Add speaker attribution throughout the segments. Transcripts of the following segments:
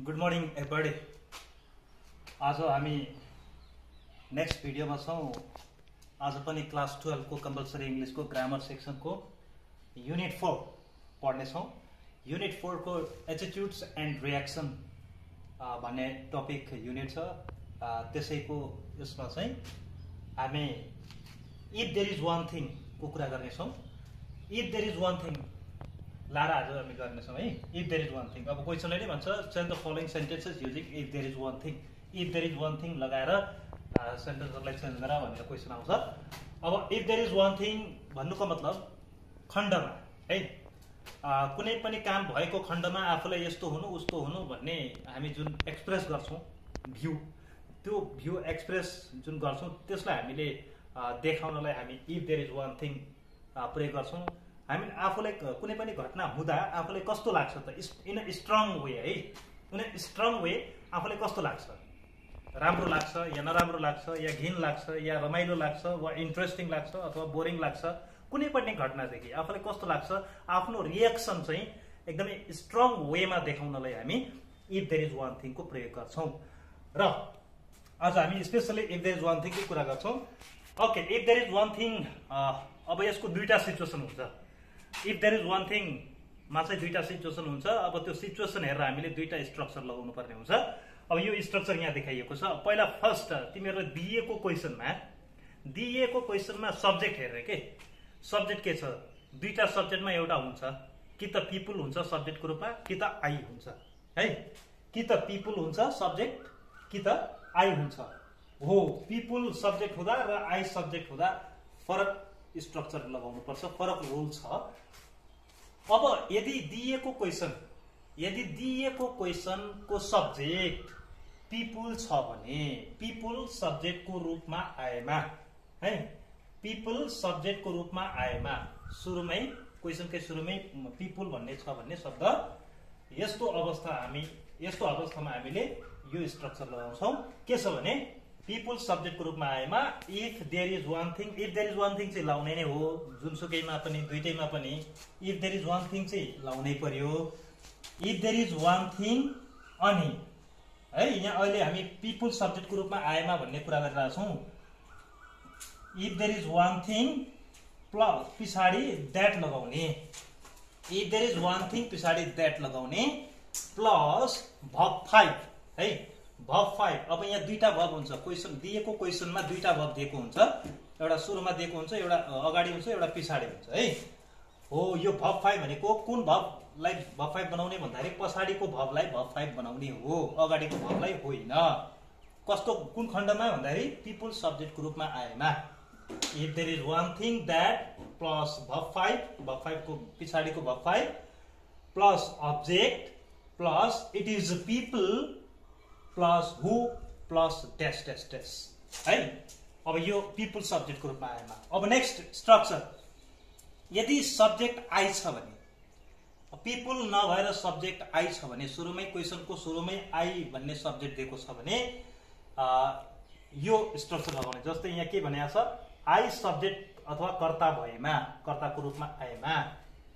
Speaker 1: Good morning एभरिबडी। आज हामी next भिडियोमा छौँ। आज पनि क्लास 12 को कम्पलसरी इङ्ग्लिसको ग्रामर सेक्सनको युनिट 4 पढ्नेछौँ। युनिट 4 को एटिट्युड्स एन्ड रियाक्सन भन्ने टपिक युनिट छ। त्यसैको यसमा चाहिँ हामी if there is one thing को कुरा गर्नेछौँ। If there is one thing लारा आज हामी गर्नेछौँ है। If there is one thing, अब क्वेसनले नै भन्छ send the following sentences using if there is one thing. If there is one thing लगाएर सेन्टेन्सहरूलाई चेन्ज गर भनेर क्वेसन आउँछ। अब if there is one thing भन्नुको मतलब खण्डमा है, कुनै पनि काम भएको खण्डमा आफूलाई यस्तो हुनु उस्तो हुनु भन्ने हामी जुन एक्सप्रेस गर्छौँ भ्यू, त्यो भ्यू एक्सप्रेस जुन गर्छौँ त्यसलाई हामीले देखाउनलाई हामी if there is one thing प्रयोग गर्छौँ। हामी आफूलाई कुनै पनि घटना हुँदा आफूलाई कस्तो लाग्छ त, इन अ स्ट्रङ वे है, इन अ स्ट्रङ वे आफूलाई कस्तो लाग्छ, राम्रो लाग्छ या नराम्रो लाग्छ या घिन लाग्छ या रमाइलो लाग्छ वा इन्ट्रेस्टिङ लाग्छ अथवा बोरिङ लाग्छ, कुनै पनि घटनादेखि आफूलाई कस्तो लाग्छ, आफ्नो रिएक्सन चाहिँ एकदमै स्ट्रङ वेमा देखाउनलाई हामी if there is one thing को प्रयोग गर्छौँ। र आज हामी specially if there is one thing को कुरा गर्छौँ। Okay, if there is one thing, अब यसको दुईटा सिचुएसन हुन्छ। If there is one thing मा चाहिँ दुईटा सिचुएसन हुन्छ। अब त्यो सिचुएसन हेरेर हामीले दुईटा स्ट्रक्चर लगाउनु पर्ने हुन्छ। अब यो स्ट्रक्चर यहाँ देखाइएको छ। पहिला फर्स्ट तिमीहरू दिएको क्वेसनमा सब्जेक्ट हेरेर के सब्जेक्ट के छ, दुईटा सब्जेक्टमा एउटा हुन्छ, कि त पिपुल हुन्छ सब्जेक्टको रूपमा कि त आई हुन्छ है। कि त पिपुल हुन्छ सब्जेक्ट कि त आई हुन्छ हो। पिपुल सब्जेक्ट हुँदा र आई सब्जेक्ट हुँदा फरक स्ट्रक्चर लगाउनु पर्छ, फरक रुल छ। अब यदि दिएको क्वेसनको सब्जेक्ट पिपुल छ भने पिपुल सब्जेक्टको रूपमा आएमा है, पिपुल सब्जेक्टको रूपमा आएमा सुरुमै क्वेसनकै सुरुमै पिपुल भन्ने छ भन्ने शब्द, यस्तो अवस्थामा हामीले यो स्ट्रक्चर लगाउँछौँ। के छ भने पिपुल सब्जेक्टको रूपमा आएमा if there is one thing, if there is one thing चाहिँ लाउने नै हो, जुनसुकैमा पनि दुईटैमा पनि if there is one thing चाहिँ लाउनै पर्यो। If there is one thing अनि है, यहाँ अहिले हामी पिपुल सब्जेक्टको रूपमा आएमा भन्ने कुरा गरिरहेको छौँ। If there is one thing plus पछाडि द्याट लगाउने, if there is one thing पछाडि द्याट लगाउने प्लस भब 5 है, भब 5। अब यहाँ दुईटा भब हुन्छ, क्वेसन दिएको क्वेसनमा दुईटा भब दिएको हुन्छ, एउटा सुरुमा दिएको हुन्छ, एउटा अगाडि हुन्छ, एउटा पछाडि हुन्छ है हो। यो भब 5 भनेको कुन भबलाई भब 5 बनाउने भन्दाखेरि पछाडिको भबलाई भब 5 बनाउने हो, अगाडिको भबलाई होइन। कस्तो कुन खण्डमा भन्दाखेरि पिपुल सब्जेक्टको रूपमा आएमा if there is one thing that plus भब 5, भब 5 को पछाडिको भब 5 plus object plus it is people plus who plus dash dash dash है। अब यो पिपुल सब्जेक्टको रूपमा आएमा। अब नेक्स्ट स्ट्रक्चर, यदि सब्जेक्ट आई छ भने, पिपुल नभएर सब्जेक्ट आई छ भने, सुरुमै क्वेसनको सुरुमै आई भन्ने सब्जेक्ट दिएको छ भने यो स्ट्रक्चर लगाउने। जस्तै यहाँ के भनेको छ, आई सब्जेक्ट अथवा कर्ता भएमा, कर्ताको रूपमा आएमा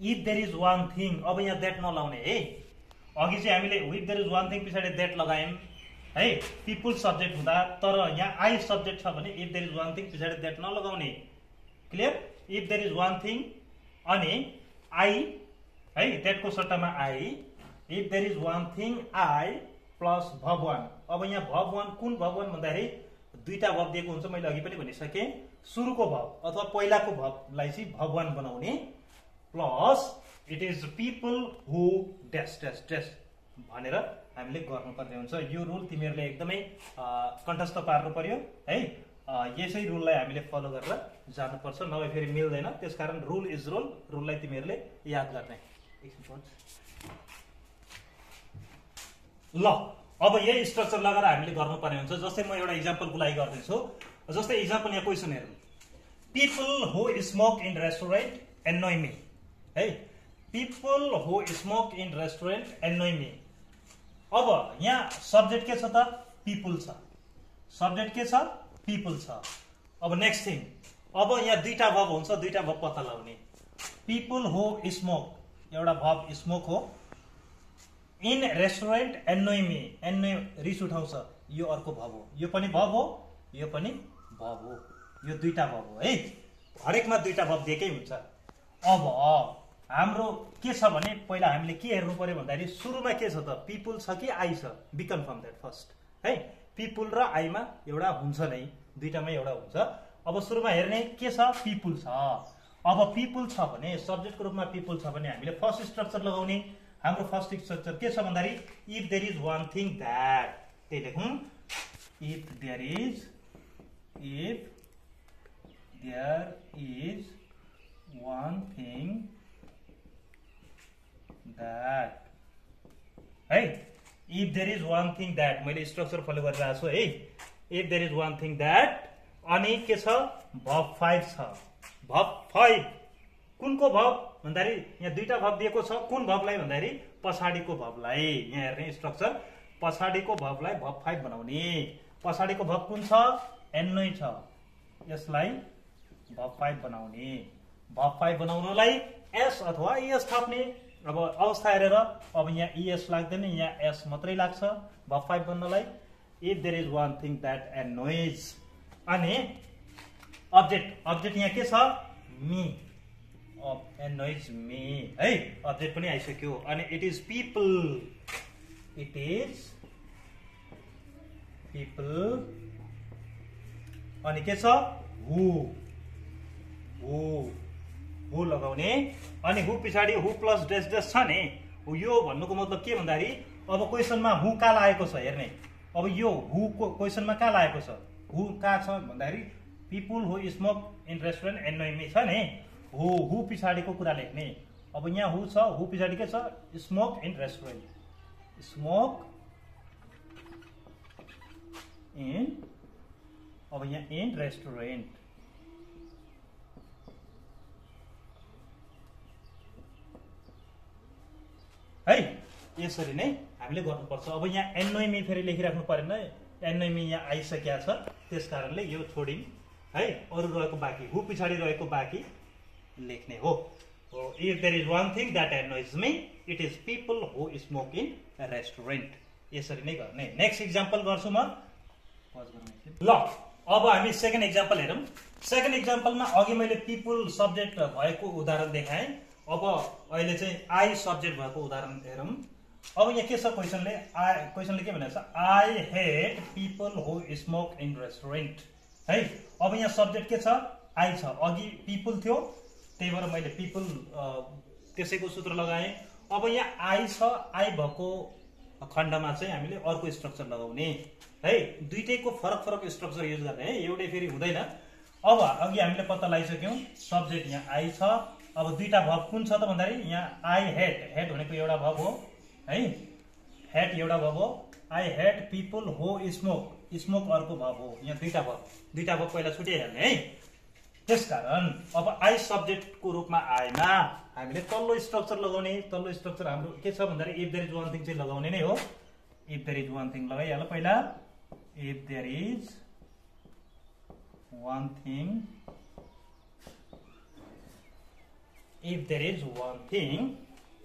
Speaker 1: if there is one thing. अब यहाँ द्याट नलाउने है, अघि चाहिँ हामीले if there is one thing पछाडि द्याट लगायौँ है पिपुल सब्जेक्ट हुँदा, तर यहाँ आई सब्जेक्ट छ भने if there is one thing पछाडि द्याट नलगाउने। Clear? If there is one thing अनि आई है, द्याटको सट्टामा I, if there is one thing I plus भब 1। अब यहाँ भब 1 कुन भब 1 भन्दाखेरि दुईटा भब दिएको हुन्छ, मैले अघि पनि भनिसकेँ। सुरुको भब अथवा पहिलाको भबलाई चाहिँ भब 1 बनाउने plus it is people who dash dash dash भनेर हामीले गर्नुपर्ने हुन्छ। यो रुल तिमीहरूले एकदमै कण्ठस्थ पार्नु पर्यो है। यसै रुललाई हामीले फलो गरेर जानुपर्छ, नभए फेरि मिल्दैन। त्यसकारण रुल इज रुल, रुललाई तिमीहरूले याद गर्ने। ल, अब यही स्ट्रक्चर लगाएर हामीले गर्नुपर्ने हुन्छ। जस्तै म एउटा इक्जाम्पलको लागि गर्दैछु। जस्तै इक्जाम्पल यहाँ क्वेसन हेरौँ, people who smoke in restaurant annoy me है, people who smoke in restaurant annoy me. अब यहाँ सब्जेक्ट के छ त, पिपुल छ, सब्जेक्ट के छ, पिपुल छ। अब नेक्स्ट थिङ, अब यहाँ दुईटा भब हुन्छ, दुईटा भब पत्ता लगाउने। पिपुल हु स्मोक एउटा भब स्मोक हो, इन रेस्टुरेन्ट एन्नोय मी, एन्नोय रिस उठाउँछ, यो अर्को भब हो, यो पनि भब हो, यो पनि भब हो, यो दुईटा भब हो है, हरेकमा दुईटा भब दिएकै हुन्छ। अब हाम्रो के छ भने पहिला हामीले के हेर्नु पर्यो भन्दाखेरि सुरुमा के छ त, पिपुल छ कि आई छ, बी कन्फर्म द्याट फर्स्ट है। पिपुल र आईमा एउटा हुन्छ नै, दुईटामा एउटा हुन्छ। अब सुरुमा हेर्ने के छ, पिपुल छ। अब पिपुल छ भने सब्जेक्टको रूपमा पिपुल छ भने हामीले फर्स्ट स्ट्रक्चर लगाउने। हाम्रो फर्स्ट स्ट्रक्चर के छ भन्दाखेरि if there is one thing that, त्यही लेखौँ, if there is one thing that है। If there is one thing that, मैले स्ट्रक्चर फलो गरिरहेको छु है। If there is one thing that, अनि के छ, भब 5 छ। भब 5 कुनको भब भन्दाखेरि यहाँ दुईटा भब दिएको छ, कुन भबलाई भन्दाखेरि पछाडिको भबलाई। यहाँ हेर्ने स्ट्रक्चर, पछाडिको भबलाई भब 5 बनाउने। पछाडिको भब कुन छ, एन्नोय छ, यसलाई भब 5 बनाउने। भब 5 बनाउनलाई एस अथवा इएस थप्ने। अब अवस्था हेरेर अब यहाँ इएस लाग्दैन, यहाँ एस मात्रै लाग्छ भब 5 बन्नलाई। If there is one thing that annoys, अनि अब्जेक्ट यहाँ के छ, मी, एनोइज मी है, अब्जेक्ट पनि आइसक्यो। अनि it is people, it is people, अनि के छ, हु लगाउने। अनि हु पछाडि हु प्लस डेस डेस छ नि, यो भन्नुको मतलब के भन्दाखेरि अब क्वेसनमा हु कहाँ लागेको छ हेर्ने। अब यो हु को क्वेसनमा कहाँ लागेको छ, हु कहाँ छ भन्दाखेरि people who smoke in restaurant annoy me छ नि, हु पछाडिको कुरा लेख्ने। अब यहाँ हु छ, हु पछाडि के छ, smoke in restaurant, smoke in, अब यहाँ इन रेस्टुरेन्ट है, यसरी नै हामीले गर्नुपर्छ। अब यहाँ एन्नोय मी फेरि लेखिराख्नु परेन, एन्नोय मी यहाँ आइसकेको छ, त्यस कारणले यो छोडिम है। अरू रहेको बाँकी, हु पछाडि रहेको बाँकी लेख्ने हो। If there is one thing that annoys me, it is people who smoke in restaurant, यसरी नै गर्ने। नेक्स्ट इक्जाम्पल गर्छु म, ल अब हामी सेकेन्ड इक्जाम्पल हेरौँ। सेकेन्ड इक्जाम्पलमा अघि मैले पिपुल सब्जेक्ट भएको उदाहरण देखाएँ, अब अहिले चाहिँ आई सब्जेक्ट भएको उदाहरण हेरौँ। अब यहाँ के छ, क्वेसनले के भनेको छ, I hate people who smoke in restaurant है। अब यहाँ सब्जेक्ट के छ, आई छ, अघि पिपुल थियो, त्यही भएर मैले पिपुल त्यसैको सूत्र लगाएँ। अब यहाँ आई छ, आई भएको खण्डमा चाहिँ हामीले अर्को स्ट्रक्चर लगाउने है। दुईटैको फरक फरक स्ट्रक्चर युज गर्ने है, एउटै फेरि हुँदैन। अब अघि हामीले पत्ता लगाइसक्यौँ, सब्जेक्ट यहाँ आई छ। अब दुईटा भब कुन छ त भन्दाखेरि यहाँ आई हेट, हेट भनेको एउटा भब हो है, हेट एउटा भब हो। I hate people who smoke, smoke अर्को भब हो, यहाँ दुईटा भब पहिला छुट्याइहाल्ने है। त्यसकारण अब आई सब्जेक्टको रूपमा आएमा हामीले तल्लो स्ट्रक्चर लगाउने। तल्लो स्ट्रक्चर हाम्रो के छ भन्दाखेरि if there is one thing चाहिँ लगाउने नै हो। If there is one thing लगाइहाल पहिला, if there is one thing, if there is one thing.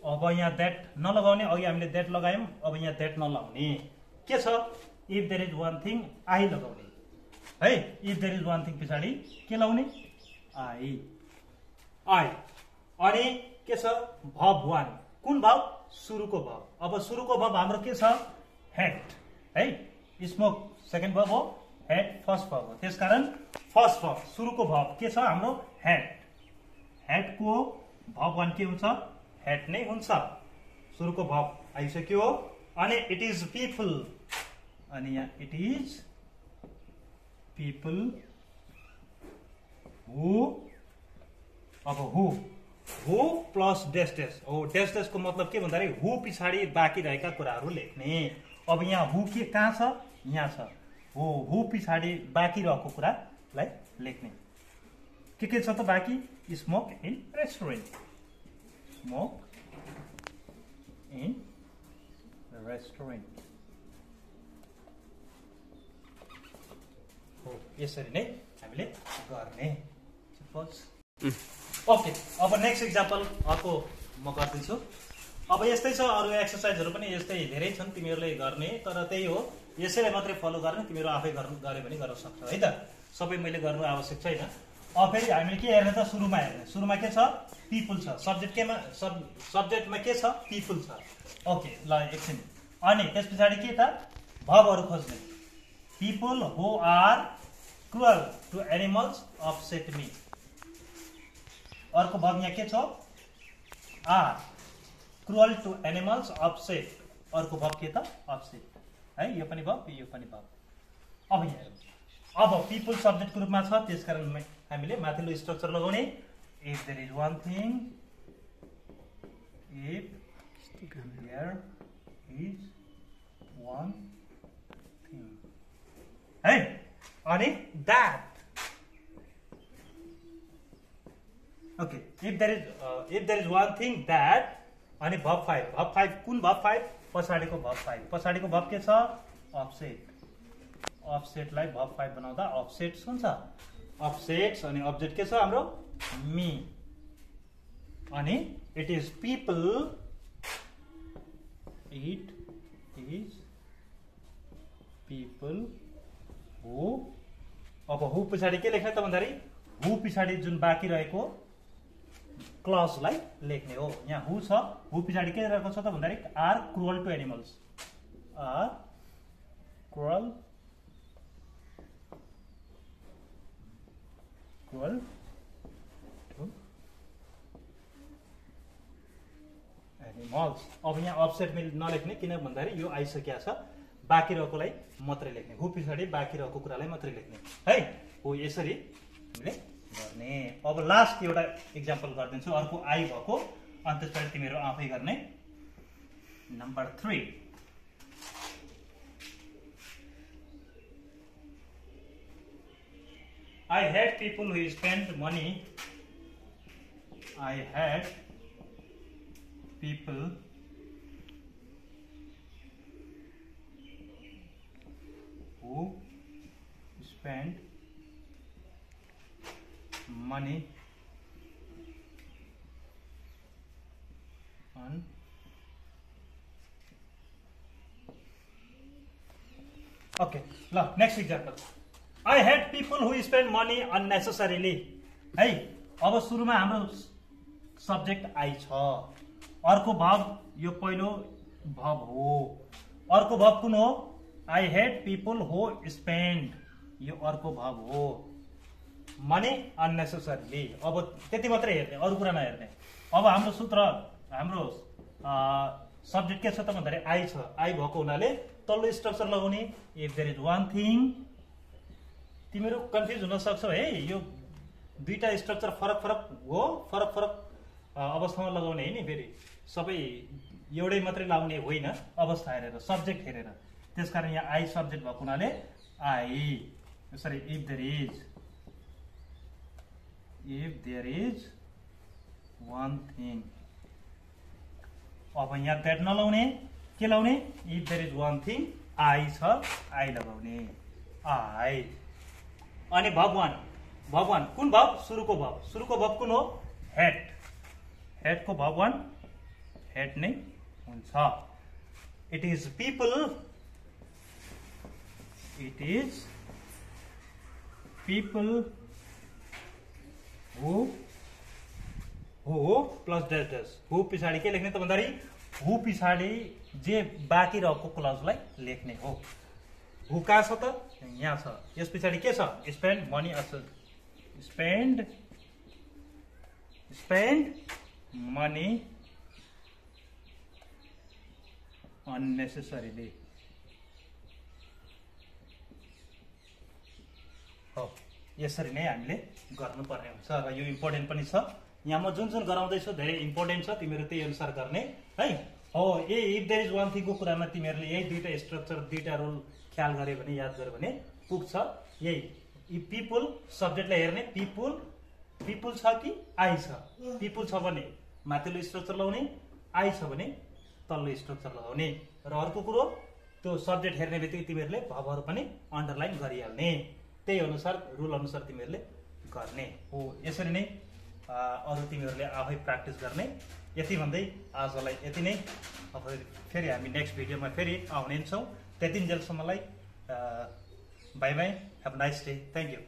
Speaker 1: अब यहाँ द्याट नलगाउने, अघि हामीले द्याट लगायौँ, अब यहाँ द्याट नलाउने। के छ, if there is one thing I लगाउने है। If there is one thing पछाडि के लगाउने, आई, आई। अनि के छ, भब 1, कुन भब, सुरुको भब। अब सुरुको भब हाम्रो के छ, हेट है, स्मोक सेकेन्ड भब हो, हेट फर्स्ट भब हो। त्यसकारण फर्स्ट भब, सुरुको भब के छ हाम्रो, हेट, हेटको भब 1 के हुन्छ, हेट नै हुन्छ। सुरुको भब आइसक्यो। अनि इट इज पिपल, अनि यहाँ इट इज पिपल हु, अब हु प्लस डेस डेस हो। डेस डेसको मतलब के भन्दाखेरि हु पछाडि बाँकी रहेका कुराहरू लेख्ने। अब यहाँ हु के कहाँ छ, यहाँ छ, हु पछाडि बाँकी रहेको कुरालाई लेख्ने। के छ त बाँकी, smoke in restaurant, smoke in restaurant हो। यसरी नै हामीले गर्ने। ओके, अब नेक्स्ट इक्जाम्पल अर्को म गर्दैछु। अब यस्तै छ, अरू एक्सर्साइजहरू पनि यस्तै धेरै छन् तिमीहरूले गर्ने, तर त्यही हो यसैलाई मात्रै फलो गर्ने, तिमीहरू आफै गरे भने गर्न सक्छौ है त। सबै मैले गर्नु आवश्यक छैन। अब फेरि हामीले के हेर्ने त, सुरुमा हेर्ने। सुरुमा के छ, पिपुल छ। सब्जेक्टमा के छ, पिपुल छ। ओके ल एकछिन। अनि त्यस पछाडि के त, भर्बहरू खोज्ने। People who are cruel to animals upset me. अर्को भर्ब यहाँ के छ, are cruel to animals upset. अर्को भर्ब के त, अपसेट है। यो पनि भर्ब, यो पनि भर्ब। अब यहाँ हेरौँ। अब पिपुल सब्जेक्टको रूपमा छ, त्यसकारण हामीले माथिल्लो स्ट्रक्चर लगाउने। If there is one thing, if there is one thing है। अनि that. Okay, if there is one thing that. अनि भर्ब 5। भर्ब 5 कुन भर्ब 5, पछाडिको भर्ब 5। पछाडिको भर्ब के छ, अपसेट। अपसेटलाई भर्ब 5 बनाउँदा अपसेट्स हुन्छ। अपसेट्स अनि अब्जेक्ट के छ हाम्रो, मी। अनि it is people, it is people हु। अब हु पछाडि के लेख्ने त भन्दाखेरि, हु पछाडि जुन बाँकी रहेको क्लजलाई लेख्ने हो। यहाँ हु छ, हु पछाडि के रहेको छ त भन्दाखेरि, are cruel to animals. Are cruel to animals. अब यहाँ अफसेट नलेख्ने, किन भन्दाखेरि यो आइसकेको छ, बाँकी रहेकोलाई मात्रै लेख्ने। हु पछाडि बाँकी रहेको कुरालाई मात्रै लेख्ने है। हो यसरी हामीले गर्ने। अब लास्ट एउटा इक्जाम्पल गरिदिन्छु, अर्को आई भएको। अनि त्यसपछि तिमीहरू आफै गर्ने। Number 3, I had people who spent money. I had people who spent money on okay. Next example. I had people who spend money unnecessarily. है, अब सुरुमा हाम्रो सब्जेक्ट आई छ। अर्को भर्ब, यो पहिलो भर्ब हो। अर्को भर्ब कुन हो, I had people who spend, यो अर्को भर्ब हो। Money unnecessarily। अब त्यति मात्रै हेर्ने, अरू कुरा नहेर्ने। अब हाम्रो सूत्र, हाम्रो सब्जेक्ट के छ त भन्दाखेरि आई छ। आई भएको हुनाले तल्लो स्ट्रक्चर लगाउने। If there is one thing. तिमीहरू कन्फ्युज हुन सक्छौ है, यो दुईटा स्ट्रक्चर फरक फरक हो, फरक फरक अवस्थामा लगाउने है नि। फेरि सबै एउटै मात्रै लाउने होइन, अवस्था हेरेर, सब्जेक्ट हेरेर। त्यसकारण यहाँ आई सब्जेक्ट भएको हुनाले I, sorry if there is one thing. अब यहाँ द्याट नलाउने, के लाउने, if there is one thing, I छ, आई लगाउने, आई। अनि भर्ब 1 कुन भर्ब, सुरुको भर्ब। सुरुको भर्ब कुन हो, हेड। हेडको भर्ब 1 हेड नै हुन्छ। It is people, it is people who plus dash dash. Who पछाडि के लेख्ने त भन्दाखेरि, हु पछाडि जे बाँकी रहेको क्लजलाई लेख्ने हो। हु कहाँ छ त, यहाँ छ। यस पछाडि के छ, स्पेन्ड मनी असल, स्पेन्ड मनी अननेसेसरीली हो। यसरी नै हामीले गर्नुपर्ने हुन्छ र यो इम्पोर्टेन्ट पनि छ। यहाँ म जुन गराउँदैछु धेरै इम्पोर्टेन्ट छ, तिमीहरू त्यही अनुसार गर्ने है। हो, इफ देयर इज वान थिङको कुरामा तिमीहरूले यही दुईटा स्ट्रक्चर, दुईटा रोल ख्याल गरे भने, याद गरे भने पुग्छ। यही पिपुल सब्जेक्टलाई हेर्ने, पिपुल छ कि आई छ। पिपुल छ भने माथिल्लो स्ट्रक्चर लगाउने, आई छ भने तल्लो स्ट्रक्चर लगाउने। र अर्को कुरो, त्यो सब्जेक्ट हेर्ने बित्तिकै तिमीहरूले भर्बहरू पनि अन्डरलाइन गरिहाल्ने। त्यही अनुसार, रुल अनुसार तिमीहरूले गर्ने हो। यसरी नै अरू तिमीहरूले आफै प्र्याक्टिस गर्ने। यति भन्दै आजलाई यति नै। अब फेरि हामी नेक्स्ट भिडियोमा फेरि आउने छौँ। त्यतिन्जेलसम्मलाई bye bye, have nice day, thank you.